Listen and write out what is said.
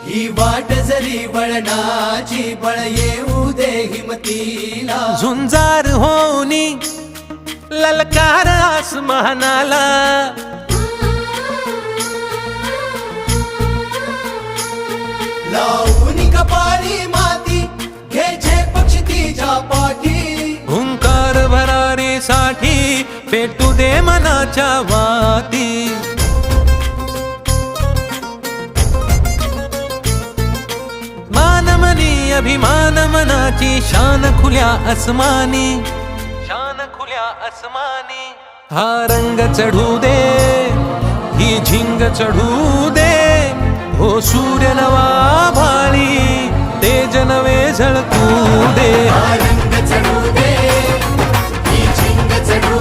ही वाट जरी वळणाची बळ येऊ दे हिमतीला झुंजार होनी ललकार आसमानाला लावून कपाळी माती घ्यायचे पक्षी तिच्या पाठी हुंकार भरारीसाठी पेटू दे मनाच्या वाती मानमनी अभिमान मनाची शान खुल्या आसमानी शान खुल्या आसमानी हा रंग चढू दे ही झिंग चढू दे हो सूर्य नवा भाळी तेज नवे झळकू दे रंग चढू दे ही झिंग चढू